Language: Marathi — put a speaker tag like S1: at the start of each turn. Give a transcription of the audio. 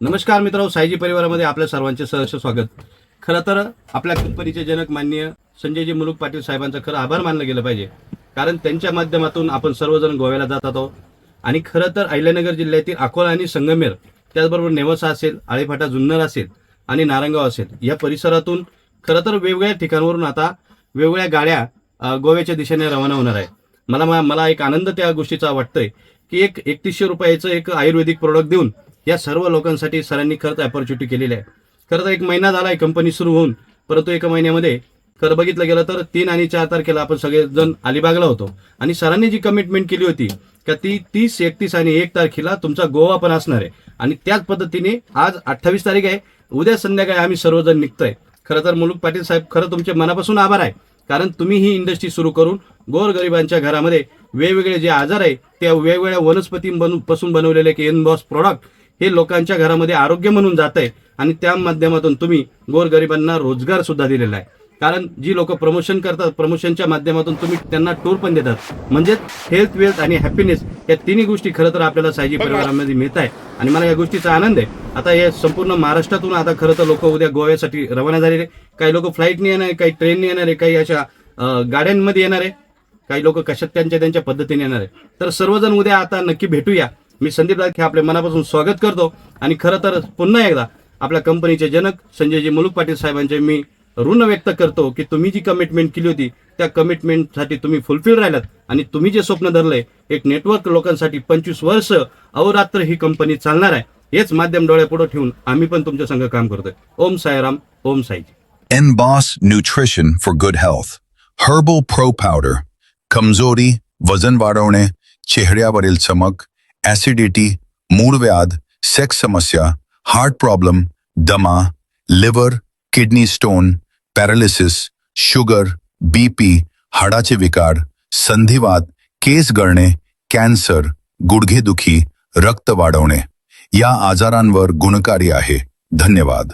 S1: नमस्कार मित्रांनो, सायजी परिवारामध्ये आपल्या सर्वांचे सहर्ष स्वागत. खरं तर आपल्या कंपनीचे जनक माननीय संजयजी मुलुक पाटील साहेबांचं खरं आभार मानलं गेलं पाहिजे, कारण त्यांच्या माध्यमातून आपण सर्वजण गोव्याला जात आहोत. आणि खरं तर अहिल्यानगर जिल्ह्यातील अकोला आणि संगमेर, त्याचबरोबर नेवासा असेल, आळेफाटा जुन्नर असेल आणि नारंगाव असेल, या परिसरातून खरं तर वेगवेगळ्या ठिकाणावरून आता वेगवेगळ्या गाड्या गोव्याच्या दिशेने रवाना होणार आहे. मला एक आनंद त्या गोष्टीचा वाटतोय की एक 3100 रुपयाचं एक आयुर्वेदिक प्रोडक्ट देऊन या सर्व लोकांसाठी सरांनी खरंच अपॉर्च्युनिटी केलेली आहे. खरं तर 1 महिना झाला आहे कंपनी सुरू होऊन, परंतु 1 महिन्यामध्ये खरं बघितलं गेलं तर 3 आणि 4 तारखेला आपण सगळेजण अलिबागला होतो आणि सरांनी जी कमिटमेंट केली होती का ती 30, 31 आणि 1 तारखेला तुमचा गोवा पण असणार आहे. आणि त्याच पद्धतीने आज 28 तारीख आहे, उद्या संध्याकाळी आम्ही सर्वजण निघतोय. खरं तर मुलुक पाटील साहेब, खरं तुमचे मनापासून आभार आहे, कारण तुम्ही ही इंडस्ट्री सुरू करून गोरगरिबांच्या घरामध्ये वेगवेगळे जे आजार आहे त्या वेगवेगळ्या वनस्पतींपासून बनवलेले एनबॉस प्रॉडक्ट हे लोकांच्या घरामध्ये आरोग्य म्हणून जात आहे. आणि त्या माध्यमातून तुम्ही गोरगरिबांना रोजगार सुद्धा दिलेला आहे. कारण जी लोक प्रमोशन करतात, प्रमोशनच्या माध्यमातून तुम्ही त्यांना टूर पण देतात. म्हणजे हेल्थ, वेल्थ आणि हॅपीनेस या तिन्ही गोष्टी खरं तर आपल्याला सायजी परिवारामध्ये मिळत आहे आणि मला या गोष्टीचा आनंद आहे. आता हे संपूर्ण महाराष्ट्रातून आता खरं तर लोक उद्या गोव्यासाठी रवाना झालेले. काही लोक फ्लाईटने येणार आहे, काही ट्रेनने येणार आहे, काही अशा गाड्यांमध्ये येणार आहे, काही लोक कशात त्यांच्या पद्धतीने येणार आहे. तर सर्वजण उद्या आता नक्की भेटूया. मी संदीप दाखे आपले मनापासून स्वागत करतो आणि खरं तर पुन्हा एकदा आपल्या कंपनीचे जनक संजयजी मुलुक पाटील साहेबांचे मी ऋण व्यक्त करतो की तुम्ही जी कमिटमेंट केली होती त्या कमिटमेंटसाठी तुम्ही फुलफिल राहिलात आणि तुम्ही जे स्वप्न धरलंय एक नेटवर्क लोकांसाठी 25 वर्ष अहोरात्र ही कंपनी चालणार आहे, हेच माध्यम डोळ्यापुढे ठेवून आम्ही पण तुमच्या संग काम करतोय. ओम साईराम, ओम साईजी.
S2: एनबॉस nutrition for good health. Herbal pro powder. कमजोरी, वजन वाढवणे, चेहऱ्यावरील चमक, ऍसिडिटी, मूळव्याध, सेक्स समस्या, हार्ट प्रॉब्लेम, दमा, liver, kidney stone, paralysis, sugar, BP, हाडाचे विकार, संधिवात, केस गळणे, कॅन्सर, गुडघेदुखी, रक्त वाढवणे या आजारांवर गुणकारी आहे. धन्यवाद.